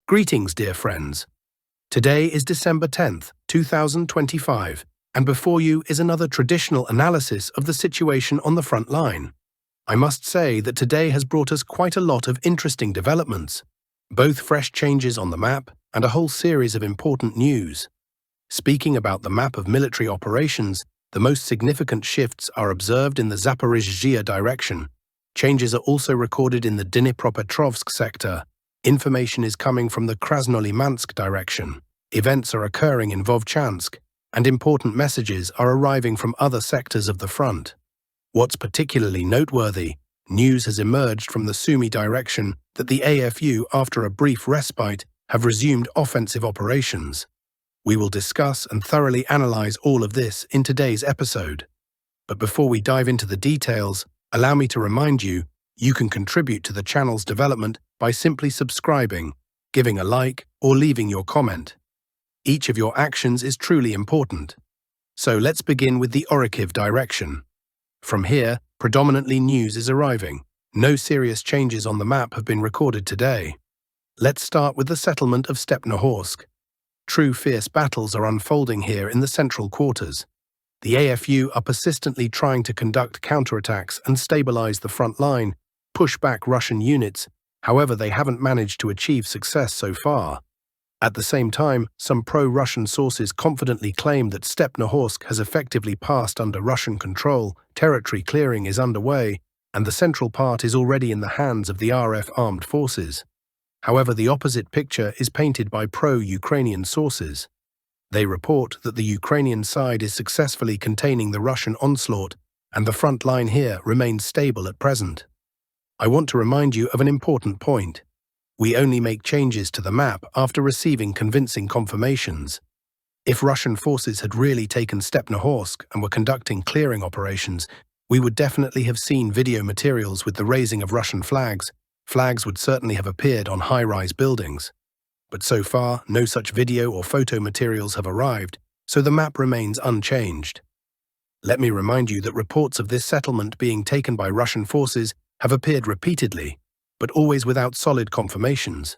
Greetings, dear friends. Today is December 10th, 2025, and before you is another traditional analysis of the situation on the front line. I must say that today has brought us quite a lot of interesting developments, both fresh changes on the map and a whole series of important news. Speaking about the map of military operations, the most significant shifts are observed in the Zaporizhzhia direction. Changes are also recorded in the Dnipropetrovsk sector. Information is coming from the Krasnolymansk direction. Events are occurring in Vovchansk, and important messages are arriving from other sectors of the front. What's particularly noteworthy, news has emerged from the Sumy direction that the AFU, after a brief respite, have resumed offensive operations. We will discuss and thoroughly analyze all of this in today's episode. But before we dive into the details, allow me to remind you, you can contribute to the channel's development by simply subscribing, giving a like, or leaving your comment. Each of your actions is truly important. So let's begin with the Orikhiv direction. From here, predominantly news is arriving. No serious changes on the map have been recorded today. Let's start with the settlement of Stepnohorsk. True fierce battles are unfolding here in the central quarters. The AFU are persistently trying to conduct counterattacks and stabilize the front line, push back Russian units. However, they haven't managed to achieve success so far. At the same time, some pro-Russian sources confidently claim that Stepnohorsk has effectively passed under Russian control, territory clearing is underway, and the central part is already in the hands of the RF armed forces. However, the opposite picture is painted by pro-Ukrainian sources. They report that the Ukrainian side is successfully containing the Russian onslaught, and the front line here remains stable at present. I want to remind you of an important point. We only make changes to the map after receiving convincing confirmations. If Russian forces had really taken Stepnohorsk and were conducting clearing operations, we would definitely have seen video materials with the raising of Russian flags. Flags would certainly have appeared on high-rise buildings. But so far, no such video or photo materials have arrived, so the map remains unchanged. Let me remind you that reports of this settlement being taken by Russian forces have appeared repeatedly, but always without solid confirmations.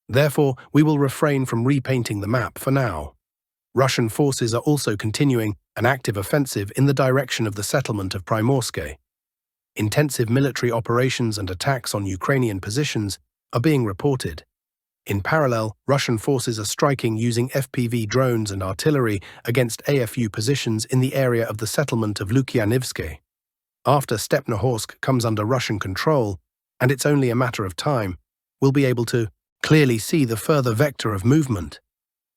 Therefore, we will refrain from repainting the map for now. Russian forces are also continuing an active offensive in the direction of the settlement of Primorsk. Intensive military operations and attacks on Ukrainian positions are being reported. In parallel, Russian forces are striking using FPV drones and artillery against AFU positions in the area of the settlement of Kupiansk. After Stepnohorsk comes under Russian control, and it's only a matter of time, we'll be able to clearly see the further vector of movement.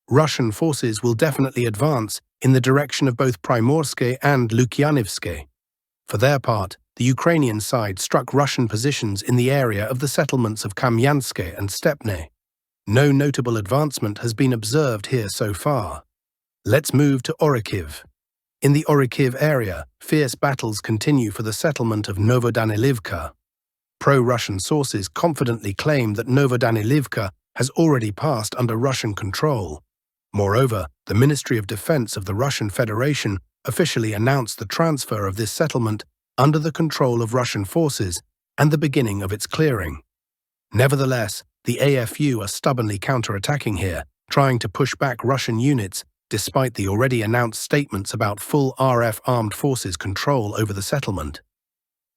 Russian forces will definitely advance in the direction of both Primorsk and Kupiansk. For their part, the Ukrainian side struck Russian positions in the area of the settlements of Kamyansk and Stepne. No notable advancement has been observed here so far. Let's move to Orikhiv. In the Orikhiv area, fierce battles continue for the settlement of Danylivka. Pro-Russian sources confidently claim that Danylivka has already passed under Russian control. Moreover, the Ministry of Defense of the Russian Federation officially announced the transfer of this settlement under the control of Russian forces and the beginning of its clearing. Nevertheless, the AFU are stubbornly counterattacking here, trying to push back Russian units despite the already announced statements about full RF armed forces control over the settlement.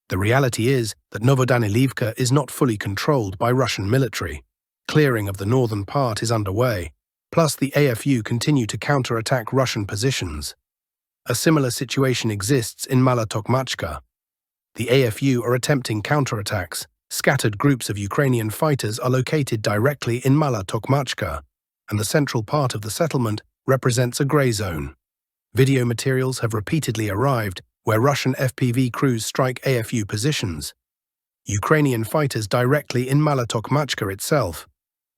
The reality is that Danylivka is not fully controlled by Russian military. Clearing of the northern part is underway, plus the AFU continue to counterattack Russian positions. A similar situation exists in Tokmachka. The AFU are attempting counterattacks. Scattered groups of Ukrainian fighters are located directly in Tokmachka, and the central part of the settlement represents a grey zone. Video materials have repeatedly arrived where Russian FPV crews strike AFU positions. Ukrainian fighters directly in Tokmachka itself.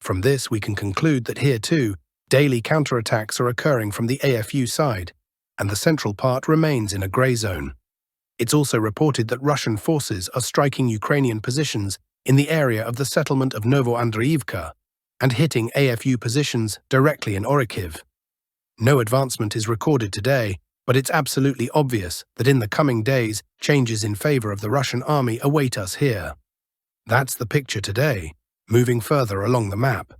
From this, we can conclude that here too, daily counterattacks are occurring from the AFU side, and the central part remains in a grey zone. It's also reported that Russian forces are striking Ukrainian positions in the area of the settlement of Novoandreevka and hitting AFU positions directly in Orikhiv. No advancement is recorded today, but it's absolutely obvious that in the coming days, changes in favor of the Russian army await us here. That's the picture today, moving further along the map.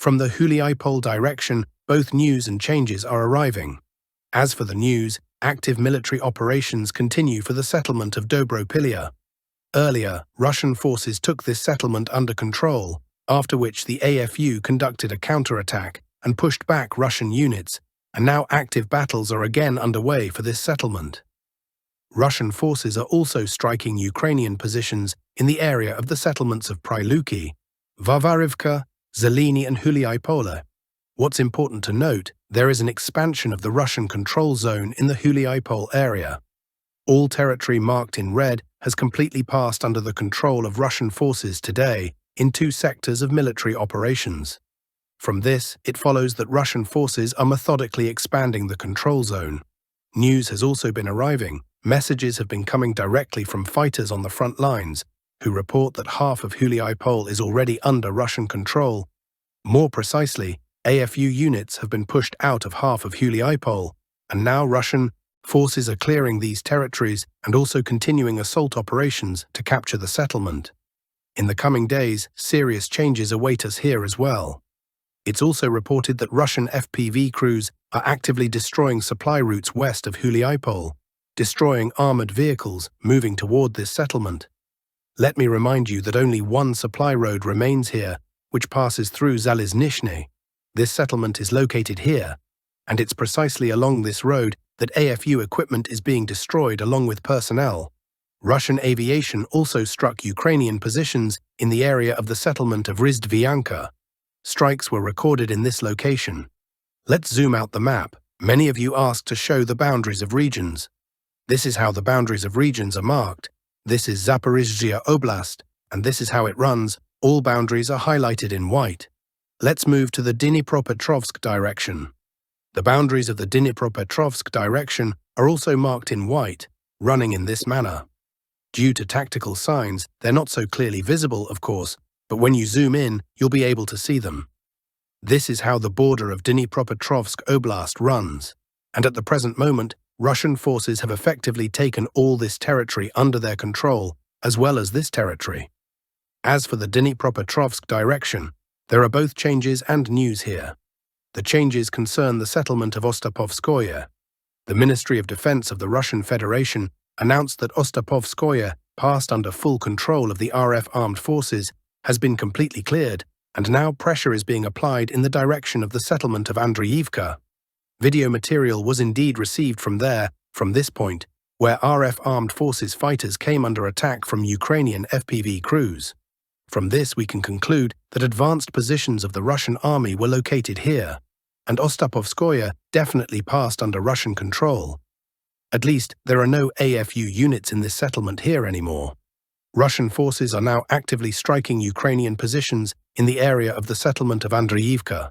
From the Huliaipole direction, both news and changes are arriving. As for the news, active military operations continue for the settlement of Dobropilya. Earlier, Russian forces took this settlement under control, after which the AFU conducted a counterattack and pushed back Russian units, and now active battles are again underway for this settlement. Russian forces are also striking Ukrainian positions in the area of the settlements of Pryluki, Varvarivka, Zeleny and Huliaipole. What's important to note, there is an expansion of the Russian control zone in the Huliaipole area. All territory marked in red has completely passed under the control of Russian forces today in two sectors of military operations. From this, it follows that Russian forces are methodically expanding the control zone. News has also been arriving. Messages have been coming directly from fighters on the front lines, who report that half of Huliaipole is already under Russian control. More precisely, AFU units have been pushed out of half of Huliaipole, and now Russian forces are clearing these territories and also continuing assault operations to capture the settlement. In the coming days, serious changes await us here as well. It's also reported that Russian FPV crews are actively destroying supply routes west of Huliaipole, destroying armored vehicles moving toward this settlement. Let me remind you that only one supply road remains here, which passes through Zaliznyshny. This settlement is located here, and it's precisely along this road that AFU equipment is being destroyed along with personnel. Russian aviation also struck Ukrainian positions in the area of the settlement of Rizdvianka. Strikes were recorded in this location. Let's zoom out the map. Many of you asked to show the boundaries of regions. This is how the boundaries of regions are marked. This is Zaporizhzhia Oblast, and this is how it runs. All boundaries are highlighted in white. Let's move to the Dnipropetrovsk direction. The boundaries of the Dnipropetrovsk direction are also marked in white, running in this manner. Due to tactical signs, they're not so clearly visible, of course, but when you zoom in, you'll be able to see them. This is how the border of Dnipropetrovsk Oblast runs, and at the present moment, Russian forces have effectively taken all this territory under their control, as well as this territory. As for the Dnipropetrovsk direction, there are both changes and news here. The changes concern the settlement of Ostapovskoye. The Ministry of Defense of the Russian Federation announced that Ostapovskoye, passed under full control of the RF armed forces, has been completely cleared, and now pressure is being applied in the direction of the settlement of Andreyivka. Video material was indeed received from this point, where RF armed forces fighters came under attack from Ukrainian FPV crews. From this we can conclude that advanced positions of the Russian army were located here, and Ostapovskoye definitely passed under Russian control. At least, there are no AFU units in this settlement here anymore. Russian forces are now actively striking Ukrainian positions in the area of the settlement of Andreyivka.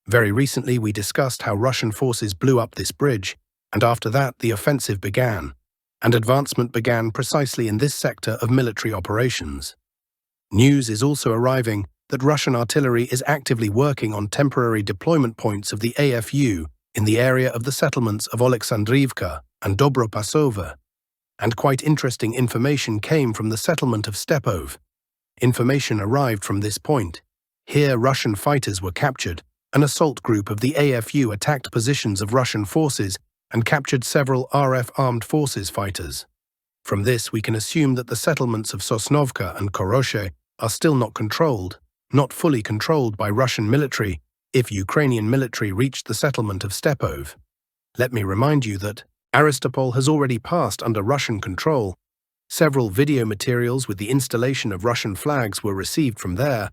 Very recently we discussed how Russian forces blew up this bridge, and after that the offensive began, and advancement began precisely in this sector of military operations. News is also arriving that Russian artillery is actively working on temporary deployment points of the AFU in the area of the settlements of Oleksandrivka and Dobropasova, and quite interesting information came from the settlement of Stepov. Information arrived from this point. Here Russian fighters were captured. An assault group of the AFU attacked positions of Russian forces and captured several RF armed forces fighters. From this we can assume that the settlements of Sosnovka and Koroshe are still not fully controlled by Russian military if Ukrainian military reached the settlement of Stepov. Let me remind you that Aristopol has already passed under Russian control. Several video materials with the installation of Russian flags were received from there.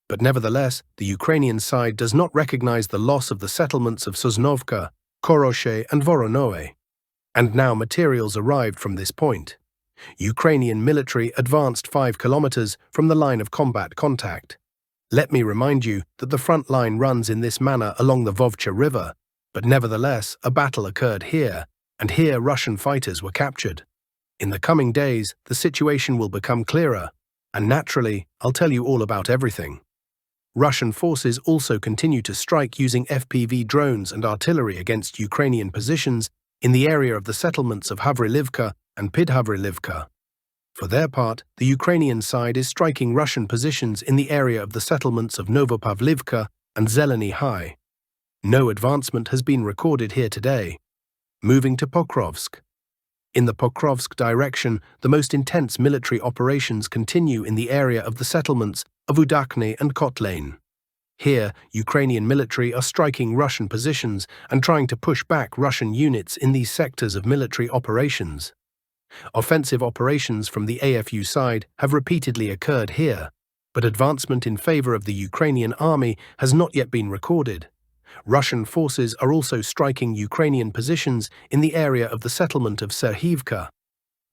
But nevertheless, the Ukrainian side does not recognize the loss of the settlements of Sosnovka, Koroshe and Voronoe. And now materials arrived from this point. Ukrainian military advanced 5 kilometers from the line of combat contact. Let me remind you that the front line runs in this manner along the Vovcha River, but nevertheless a battle occurred here, and here Russian fighters were captured. In the coming days, the situation will become clearer, and naturally, I'll tell you all about everything. Russian forces also continue to strike using FPV drones and artillery against Ukrainian positions in the area of the settlements of Havrylivka and Pidhavrylivka. For their part, the Ukrainian side is striking Russian positions in the area of the settlements of Novopavlivka and Zeleny High. No advancement has been recorded here today. Moving to Pokrovsk. In the Pokrovsk direction, the most intense military operations continue in the area of the settlements of Udakne and Kotlane. Here, Ukrainian military are striking Russian positions and trying to push back Russian units in these sectors of military operations. Offensive operations from the AFU side have repeatedly occurred here, but advancement in favor of the Ukrainian army has not yet been recorded. Russian forces are also striking Ukrainian positions in the area of the settlement of Serhivka,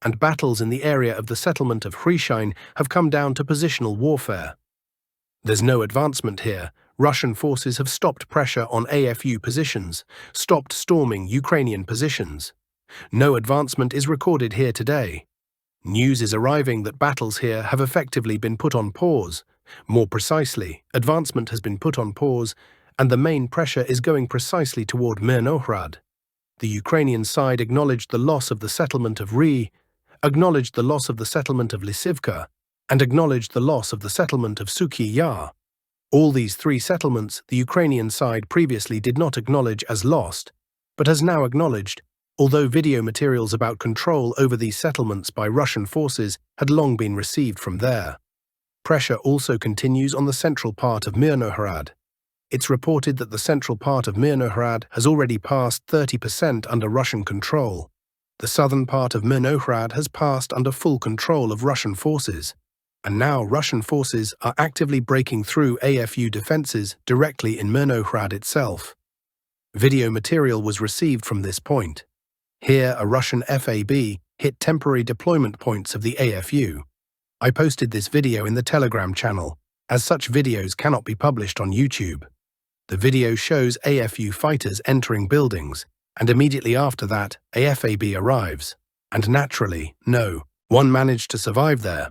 and battles in the area of the settlement of Hryshyn have come down to positional warfare. There's no advancement here. Russian forces have stopped pressure on AFU positions, stopped storming Ukrainian positions. No advancement is recorded here today. News is arriving that battles here have effectively been put on pause. More precisely, advancement has been put on pause, and the main pressure is going precisely toward Myrnograd. The Ukrainian side acknowledged the loss of the settlement of Ri, acknowledged the loss of the settlement of Lysivka, and acknowledged the loss of the settlement of Suky Yar. All these three settlements the Ukrainian side previously did not acknowledge as lost, but has now acknowledged, although video materials about control over these settlements by Russian forces had long been received from there. Pressure also continues on the central part of Myrnograd. It's reported that the central part of Myrnograd has already passed 30% under Russian control. The southern part of Myrnograd has passed under full control of Russian forces, and now Russian forces are actively breaking through AFU defenses directly in Myrnograd itself. Video material was received from this point. Here, a Russian FAB hit temporary deployment points of the AFU. I posted this video in the Telegram channel, as such videos cannot be published on YouTube. The video shows AFU fighters entering buildings, and immediately after that, a FAB arrives. And naturally, no one managed to survive there.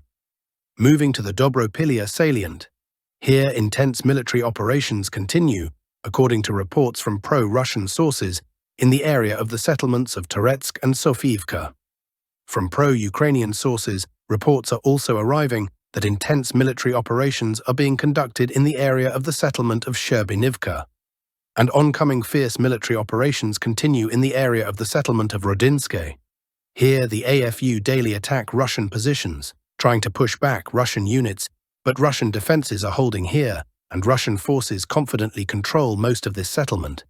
Moving to the Dobropilia salient. Here, intense military operations continue, according to reports from pro-Russian sources, in the area of the settlements of Toretsk and Sofiivka. From pro-Ukrainian sources, reports are also arriving that intense military operations are being conducted in the area of the settlement of Shcherbinivka, and oncoming fierce military operations continue in the area of the settlement of Rodinske. Here, the AFU daily attack Russian positions, trying to push back Russian units, but Russian defenses are holding here, and Russian forces confidently control most of this settlement.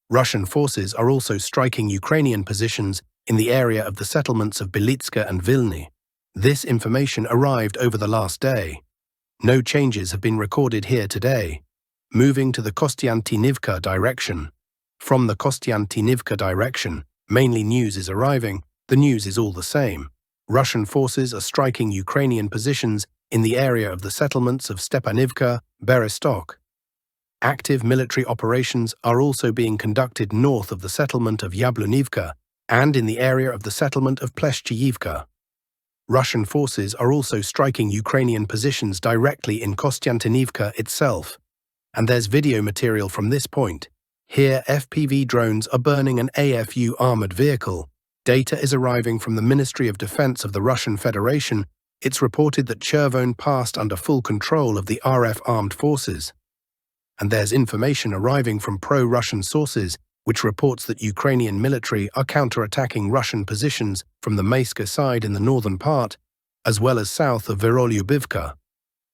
Russian forces are also striking Ukrainian positions in the area of the settlements of Belitska and Vilny. This information arrived over the last day. No changes have been recorded here today. Moving to the Kostyantynivka direction. From the Kostyantynivka direction, mainly news is arriving. The news is all the same. Russian forces are striking Ukrainian positions in the area of the settlements of Stepanivka, Berestok. Active military operations are also being conducted north of the settlement of Yablonivka and in the area of the settlement of Pleshchiyivka. Russian forces are also striking Ukrainian positions directly in Kostyantynivka itself, and there's video material from this point. Here, FPV drones are burning an AFU armored vehicle. Data is arriving from the Ministry of Defense of the Russian Federation. It's reported that Chervon passed under full control of the RF armed forces. And there's information arriving from pro-Russian sources, which reports that Ukrainian military are counter-attacking Russian positions from the Mayska side in the northern part, as well as south of Virolyubivka.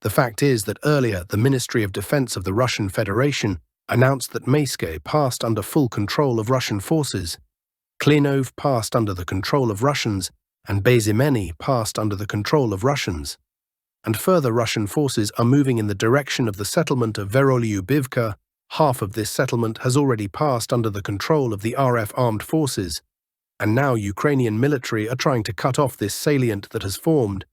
The fact is that earlier the Ministry of Defense of the Russian Federation announced that Mayska passed under full control of Russian forces. Klinov passed under the control of Russians, and Bezimeny passed under the control of Russians. And further Russian forces are moving in the direction of the settlement of Virolyubivka. Half of this settlement has already passed under the control of the RF armed forces, and now Ukrainian military are trying to cut off this salient that has formed.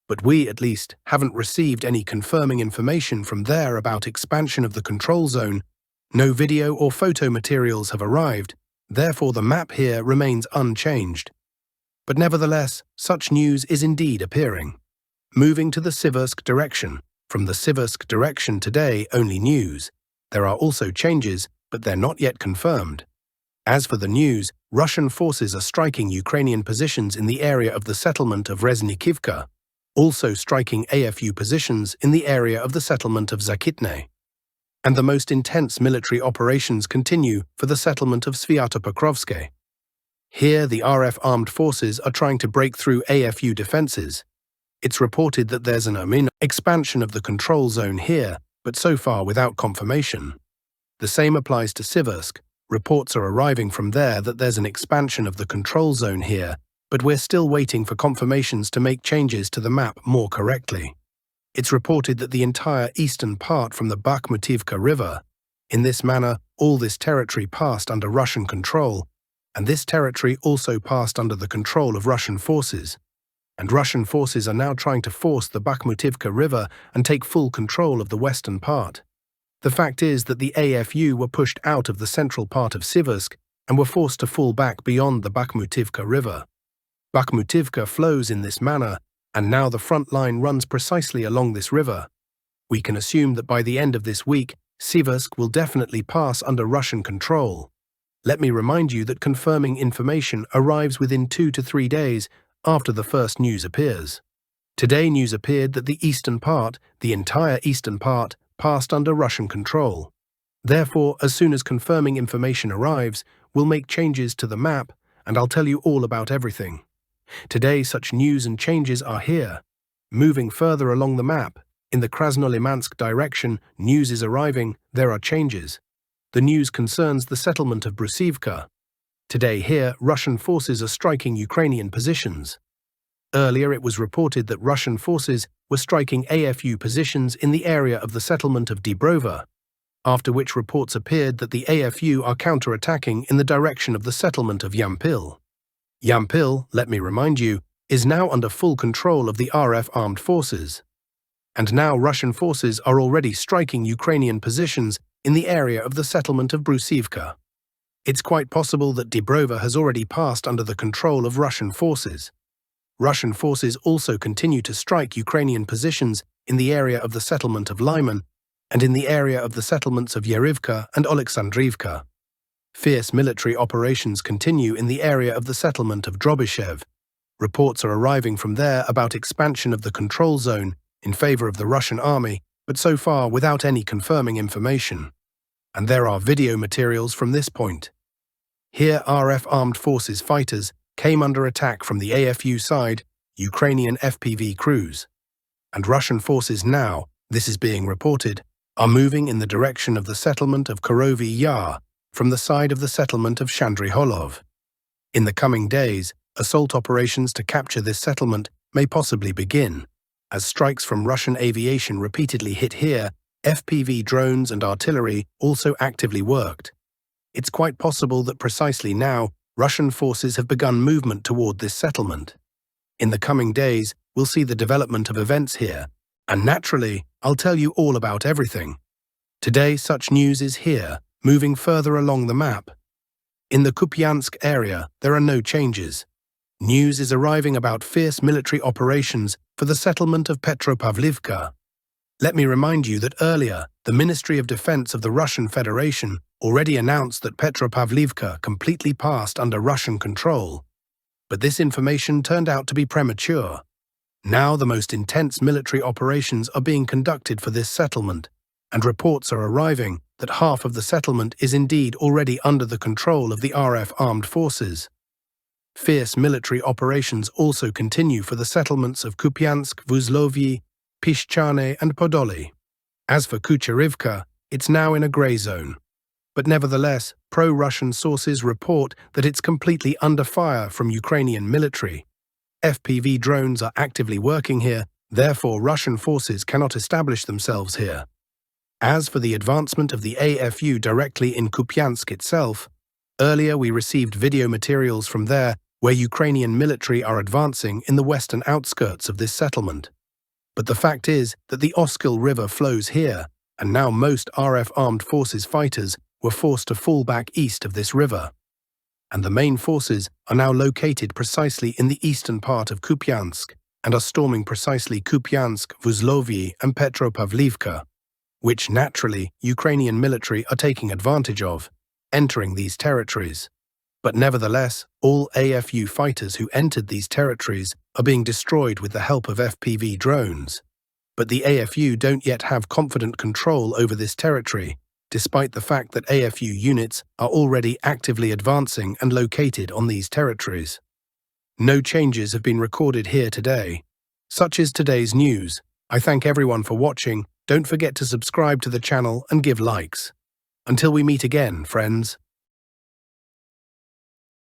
But we, at least, haven't received any confirming information from there about expansion of the control zone. No video or photo materials have arrived, therefore the map here remains unchanged. But nevertheless, such news is indeed appearing. Moving to the Siversk direction. From the Siversk direction today, only news. There are also changes, but they're not yet confirmed. As for the news, Russian forces are striking Ukrainian positions in the area of the settlement of Reznikivka, also striking AFU positions in the area of the settlement of Zakitne. and the most intense military operations continue for the settlement of Pokrovsk. Here, the RF armed forces are trying to break through AFU defenses. It's reported that there's an expansion of the control zone here, but so far without confirmation. The same applies to Siversk. Reports are arriving from there that there's an expansion of the control zone here, but we're still waiting for confirmations to make changes to the map more correctly. It's reported that the entire eastern part from the Bakhmutivka River. In this manner, all this territory passed under Russian control, and this territory also passed under the control of Russian forces. And Russian forces are now trying to force the Bakhmutivka River and take full control of the western part. The fact is that the AFU were pushed out of the central part of Siversk and were forced to fall back beyond the Bakhmutivka River. Bakhmutivka flows in this manner, and now the front line runs precisely along this river. We can assume that by the end of this week, Siversk will definitely pass under Russian control. Let me remind you that confirming information arrives within 2 to 3 days after the first news appears. Today news appeared that the eastern part, the entire eastern part, passed under Russian control. Therefore, as soon as confirming information arrives, we'll make changes to the map, and I'll tell you all about everything. Today such news and changes are here. Moving further along the map, in the Krasnolymansk direction, news is arriving, there are changes. The news concerns the settlement of Brusivka. Today here, Russian forces are striking Ukrainian positions. Earlier it was reported that Russian forces were striking AFU positions in the area of the settlement of Dnipropetrovsk, after which reports appeared that the AFU are counter-attacking in the direction of the settlement of Huliaipole. Huliaipole, let me remind you, is now under full control of the RF armed forces. And now Russian forces are already striking Ukrainian positions in the area of the settlement of Brusivka. It's quite possible that Dnipropetrovsk has already passed under the control of Russian forces. Russian forces also continue to strike Ukrainian positions in the area of the settlement of Lyman and in the area of the settlements of Orikhiv and Oleksandrivka. Fierce military operations continue in the area of the settlement of Drobyshev. Reports are arriving from there about expansion of the control zone in favor of the Russian army, but so far without any confirming information. And there are video materials from this point. Here RF armed forces fighters came under attack from the AFU side, Ukrainian FPV crews. And Russian forces now, this is being reported, are moving in the direction of the settlement of Korovy Yar from the side of the settlement of Shandryholov. In the coming days, assault operations to capture this settlement may possibly begin. As strikes from Russian aviation repeatedly hit here, FPV drones and artillery also actively worked. It's quite possible that precisely now, Russian forces have begun movement toward this settlement. In the coming days, we'll see the development of events here, and naturally, I'll tell you all about everything. Today, such news is here, moving further along the map. In the Kupiansk area, there are no changes. News is arriving about fierce military operations for the settlement of Petropavlivka. Let me remind you that earlier, the Ministry of Defense of the Russian Federation already announced that Petropavlivka completely passed under Russian control. But this information turned out to be premature. Now the most intense military operations are being conducted for this settlement, and reports are arriving that half of the settlement is indeed already under the control of the RF armed forces. Fierce military operations also continue for the settlements of Kupiansk, Vuzlovyi, Pishchane and Podoli. As for Kucherivka, it's now in a grey zone. But nevertheless, pro-Russian sources report that it's completely under fire from Ukrainian military. FPV drones are actively working here, therefore Russian forces cannot establish themselves here. As for the advancement of the AFU directly in Kupiansk itself, earlier we received video materials from there where Ukrainian military are advancing in the western outskirts of this settlement. But the fact is that the Oskil River flows here, and now most RF armed forces fighters were forced to fall back east of this river. And the main forces are now located precisely in the eastern part of Kupiansk and are storming precisely Kupiansk, Vuzlovyi and Petropavlivka, which naturally Ukrainian military are taking advantage of, entering these territories. But nevertheless, all AFU fighters who entered these territories are being destroyed with the help of FPV drones. but the AFU don't yet have confident control over this territory, despite the fact that AFU units are already actively advancing and located on these territories. No changes have been recorded here today. Such is today's news. I thank everyone for watching. Don't forget to subscribe to the channel and give likes. Until we meet again, friends.